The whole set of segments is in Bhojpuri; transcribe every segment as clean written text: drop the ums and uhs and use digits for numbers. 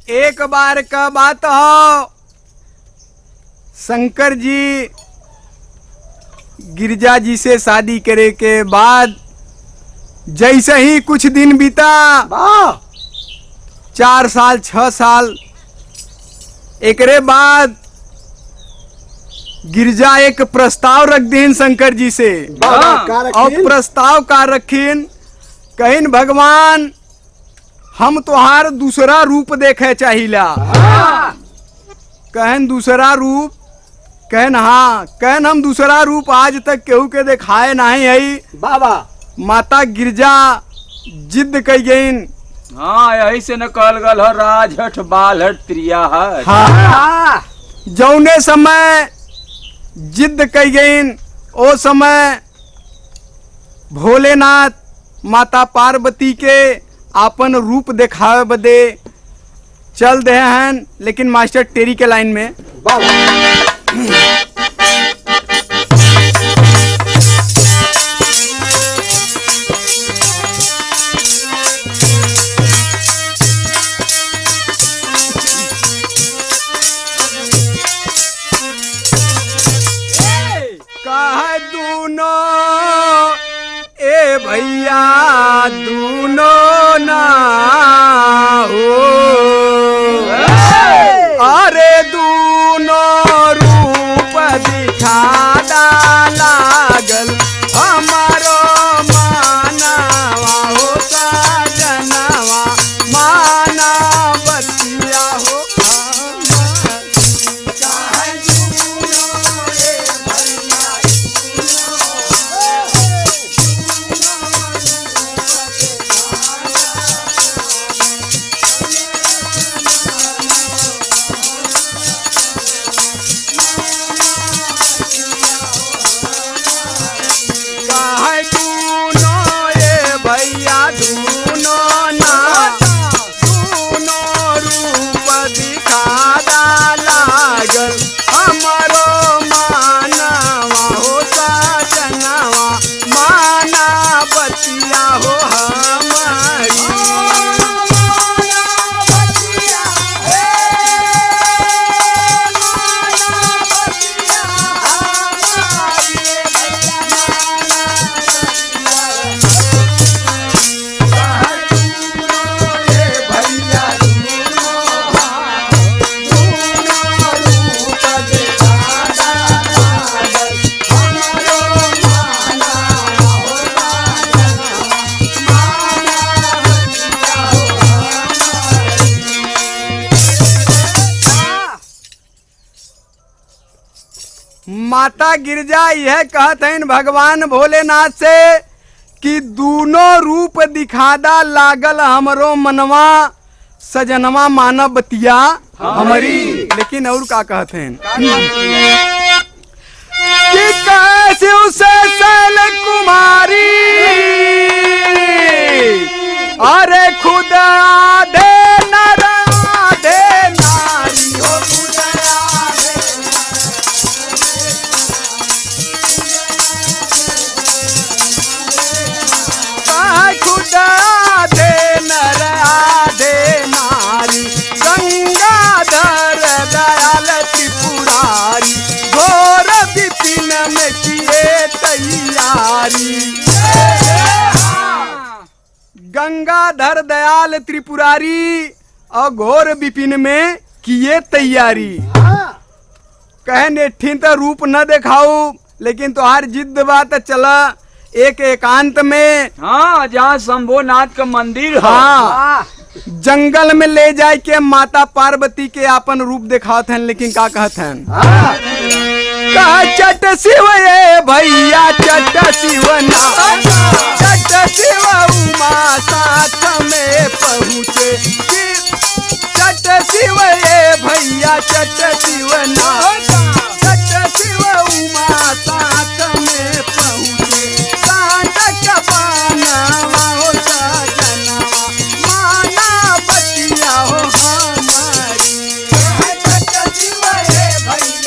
एक बार का बात हो, शंकर जी गिरजा जी से शादी करे के बाद जैसे ही कुछ दिन बीता, 4 साल 6 साल, एकरे बाद गिरजा एक प्रस्ताव रख दीन शंकर जी से। और प्रस्ताव का रखीन, कहिन भगवान हम तोहार दूसरा रूप देखे चाहिला। कहन दूसरा रूप, कहन हाँ, कहन हम दूसरा रूप आज तक केहू के दिखाए नहीं है। बाबा माता गिरजा जिद कई गईन। हाँ यही से न कहल गल हो, राजहट बालहट त्रिया है। हाँ, जौने समय जिद कई गईन ओ समय भोलेनाथ माता पार्वती के आपन रूप दिखावे बदे चल दे हैं। लेकिन मास्टर टेरी के लाइन में कहा दूनो ए भैया दूनो ना हो, अरे दूनो रूप दिखा लागल हमारो मानवा हो सजनवा, माना बतिया हो। माता गिरजा यह कहत हैं भगवान भोलेनाथ से कि दूनो रूप दिखादा लागल हमरो मनवा, सजनवा मानव बतिया हमारी। लेकिन और का कहते हैं कि कैसे उसे शैल कुमारी, अरे खुद आधे नर आधे नारी हो, खुद आधे नर आधे नारी, गंगाधर दयाल त्रिपुरारी, घोर विपिन में किए तैयारी। गंगाधर दयाल त्रिपुरारी और घोर विपिन में किए तैयारी। कहने ठीक तो रूप न दिखाऊ, लेकिन तुहार जिद बात चला एक एकांत में। हाँ जहाँ शंभोनाथ का मंदिर है। हाँ, जंगल में ले जाए के माता पार्वती के अपन रूप दिखाते हैं। लेकिन का कहते हैं कहा चट शिव ये भैया चट शिव ना, चट शिव उमा साथ में पहुँचे, चट शिव ये भैया चट शिव ना, चट शिव उमा साथ में पहुँचे, हो सजनवा माना बतिया हो हमारी। भैया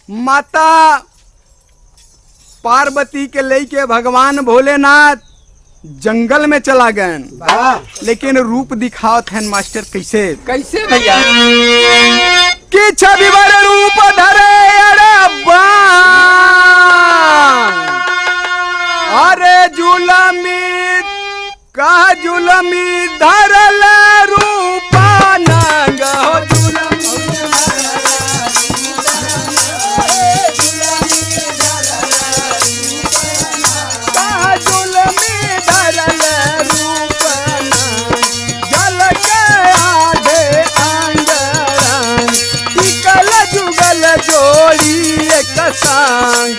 माता पार्वती के लेके भगवान भोलेनाथ जंगल में चला गए, लेकिन रूप दिखावत है मास्टर कैसे कैसे भैया? कि छवि बर रूप धरे अरे अरे जुलमी का जुलमी धरल रूपा नंग हो जोड़ी एक संग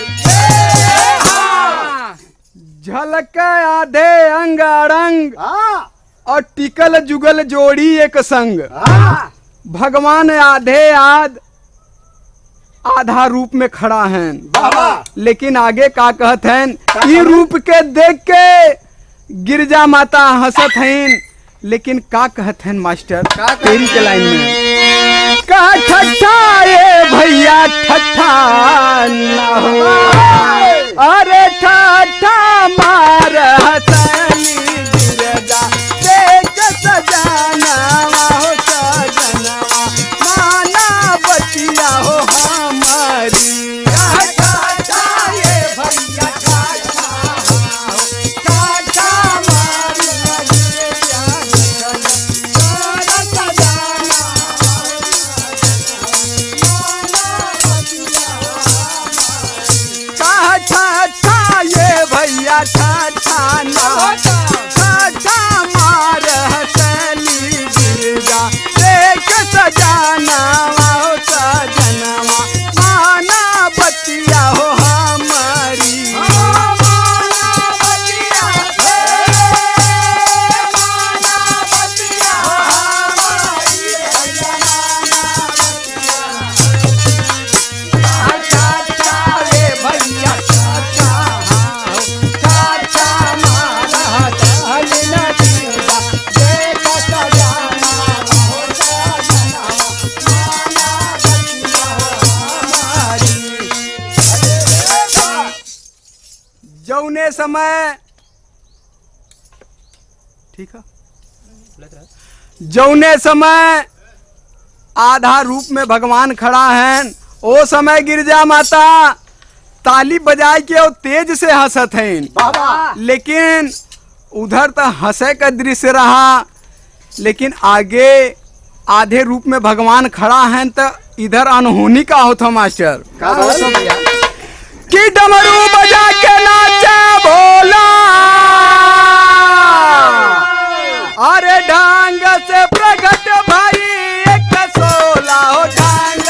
झलक आधे अंग अड़ंग और टिकल जुगल जोड़ी एक संग। भगवान आधे आधा रूप में खड़ा है, लेकिन आगे का कहत हैं, ई रूप के देख के गिरजा माता हंसत हैं, लेकिन का कहत हैं मास्टर तेरी के लाइन में का ठट्ठा ये भैया ठट्ठा ना हो, अरे ठट्ठा मार हसनी गिरजा देख सजाना हो सजनवा माना बतिया हो हमारी ठट्ठा ये भैया भैया ठा मार हसली गिरजा देख सजाना हो सजनवा माना बतिया हो हमारी जौने समय ठीक है, जौने समय आधा रूप में भगवान खड़ा है, ओ समय गिरजा माता ताली बजाई के और तेज से हंसत हैं, लेकिन उधर तो हंसे का दृश्य रहा, लेकिन आगे आधे रूप में भगवान खड़ा है तो इधर अनहोनी का होता मास्टर कि डमरू बजा के नाचा भोला, अरे ढंग से प्रगट भाई एक सोला हो ढंग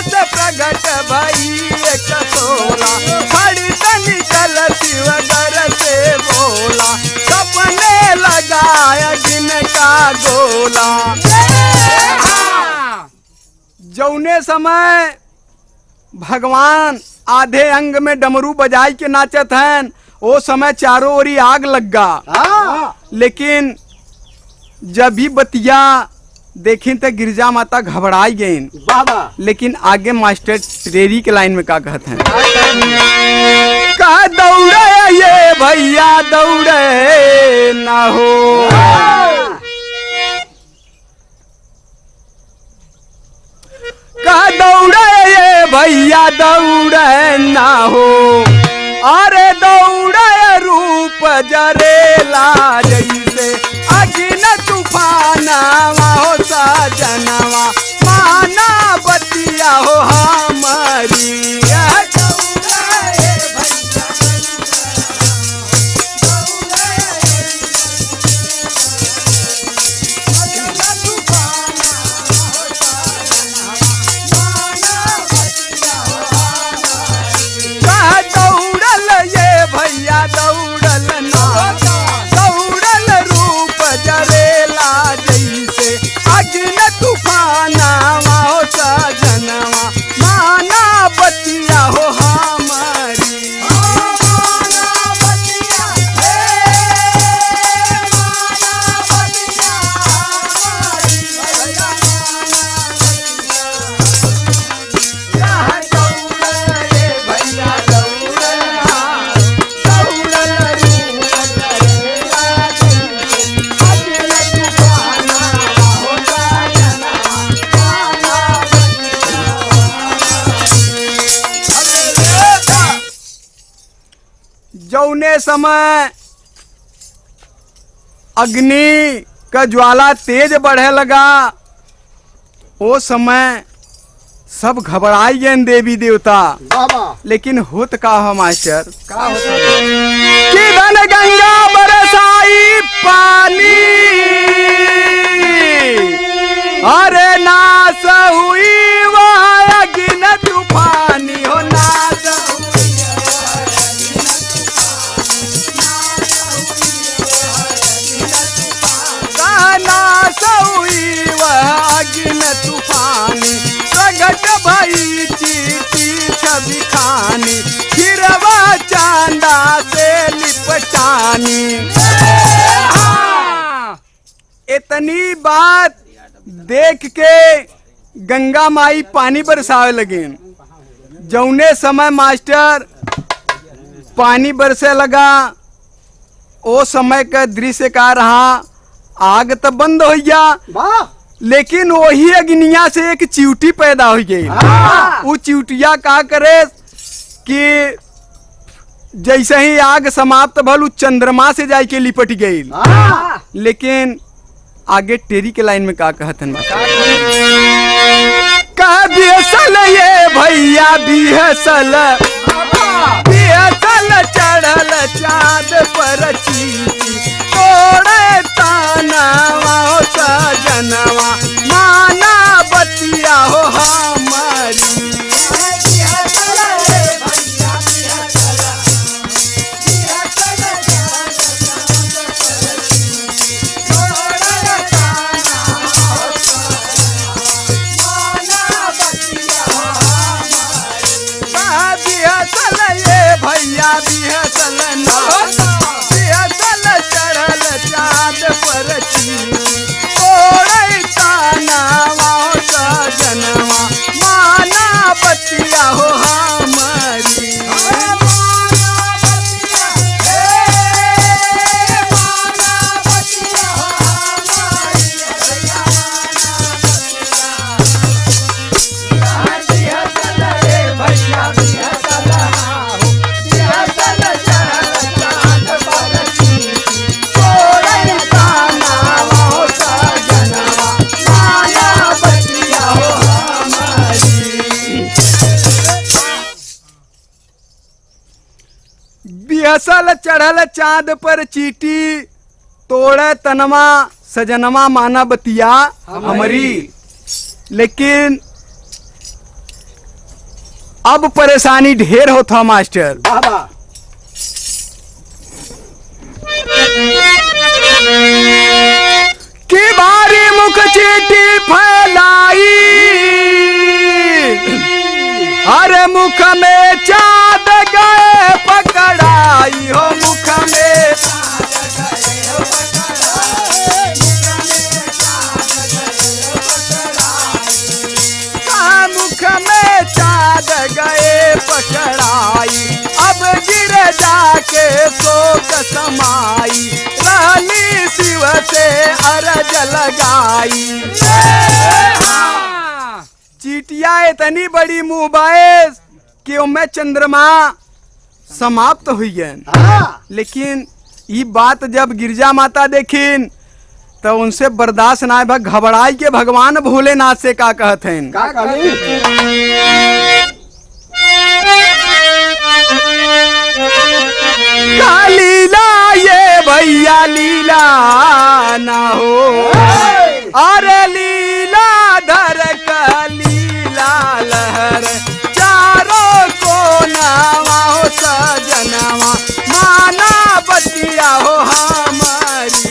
से प्रगट भाई एक सोला खड़ी से निकल शिवगर से बोला सपने लगाया दिन का गोला। जौने समय भगवान आधे अंग में डमरू बजाई के नाचत हैं, वो समय चारों ओरी आग लगा, लेकिन जब भी बतिया देखी तो गिरजा माता घबराई गई, लेकिन आगे मास्टर रेरी के लाइन में का कहते हैं, का दौड़े ये भैया दौड़े ना हो, का दौड़े ये भैया दौड़े ना हो, अरे दौड़े रूप जरेला जैसे अगिन तूफानवा हो सजनवा माना बतिया हो हमारी दौड़ल ये भैया दौड़ल ना दौड़ल समय अग्नि का ज्वाला तेज बढ़े लगा, वो समय सब घबराई गए देवी देवता। लेकिन होत का हो मास्टर कि धन गंगा बरसाई पानी, अरे नाश हुई वह अग्नि तूफानी हो, नाश हुई वह अग्नि तूफानी, प्रगट भई चीटी छवि खानी, फिर वह चांदा से लिपटानी। इतनी बात देख के गंगा माई पानी बरसावे लगे। जौने समय मास्टर पानी बरसे लगा, ओ समय का दृश्य का रहा, आग तो बंद हो गया, लेकिन वही अग्निया से एक चिवटी पैदा हो गई। वो चिवटिया का करे कि जैसे ही आग समाप्त भल, चंद्रमा से जाके लिपट गई। लेकिन आगे टेरी के लाइन में का कहतन, कह बिहसल ये भैया बिहसल, बिहसल चढ़ल चाँद पर चीटी, तोड़े तानवा हो सजनवा, माना बतिया हो हमारी। भैया बिहसल बिहसल चढ़ल चाँद पर चीटी, तोड़े तानवा हो सजनवा, माना बतिया हो हमारी। बिहसल चढ़ल चाँद पर चीटी, तोड़े तनवा सजनवा, माना बतिया हमारी। लेकिन अब परेशानी ढेर होता मास्टर। कि भारी मुख चीटी फैलाई, अरे मुख में चाँद गए पकड़ाई हो, मुख में मुख में चाँद गए पकड़ाई, अब गिर जाके शोक समाई, रहनी शिव से अरज लगाई। चीटिया इतनी बड़ी मुंह बाएस कि उनमें चंद्रमा समाप्त हुई है। लेकिन ये बात जब गिरजा माता देखिन तो उनसे बर्दाश्त ना भग, घबराई के भगवान भोलेनाथ से का कहते हैं, का लीला ये भैया लीला ना हो, अरे लीला धर का लीला लहर, चारों को नावा हो सजनवा, माना बतिया हो हमारी।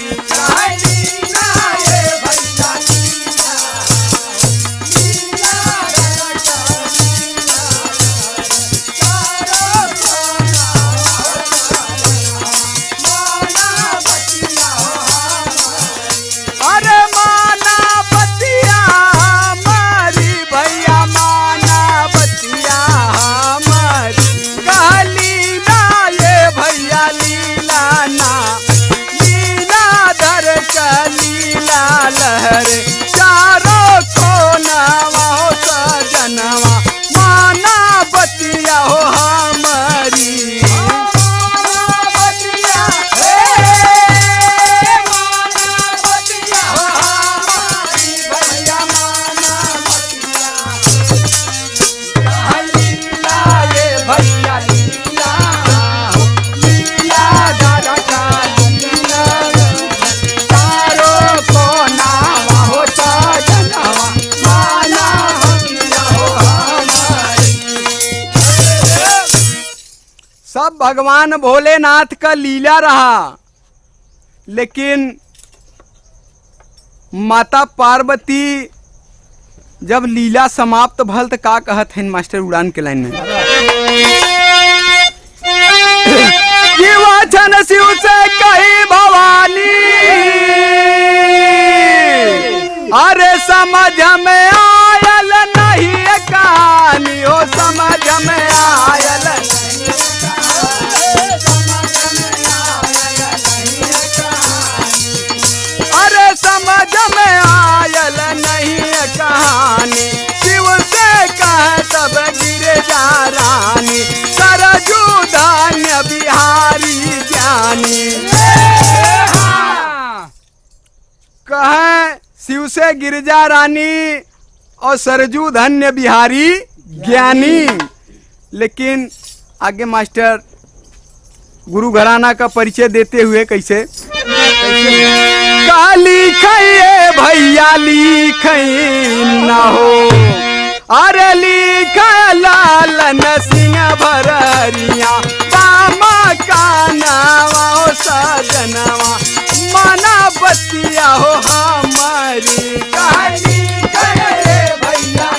लीला ये भगवान भोलेनाथ का लीला रहा, लेकिन माता पार्वती जब लीला समाप्त भल तो का कहत हैं मास्टर उड़ान के लाइन में कि वचन शिव से कही भवानी, अरे समझ में आयल नहीं कहानी, हो समझ में आयल अरे समझ में आयल नहीं कहानी, शिव से कह तब गिरजा रानी, सरजू धान्य बिहारी ज्ञानी। कह शिव से गिरजा रानी और सरजू धन्य बिहारी ज्ञानी। लेकिन आगे मास्टर गुरु घराना का परिचय देते हुए कैसे काली खैये भैया लिखई न हो, अरे लिख लालन सिंह भररिया, बामा का नावा सजनवा, मना बतिया हो हमारी। काली खैये भैया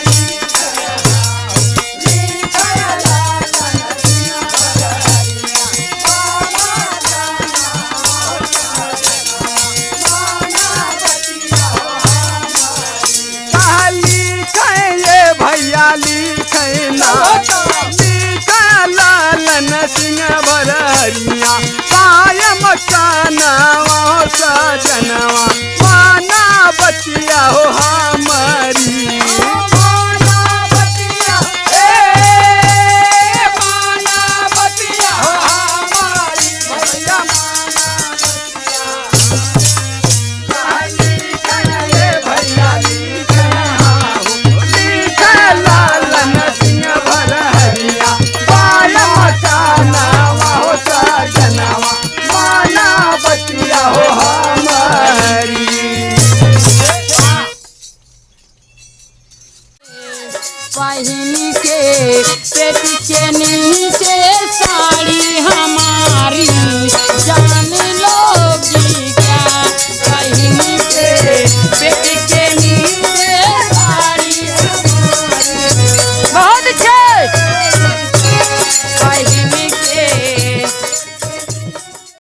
लालन सिंह भररिया, पाय मकाना सजनवा।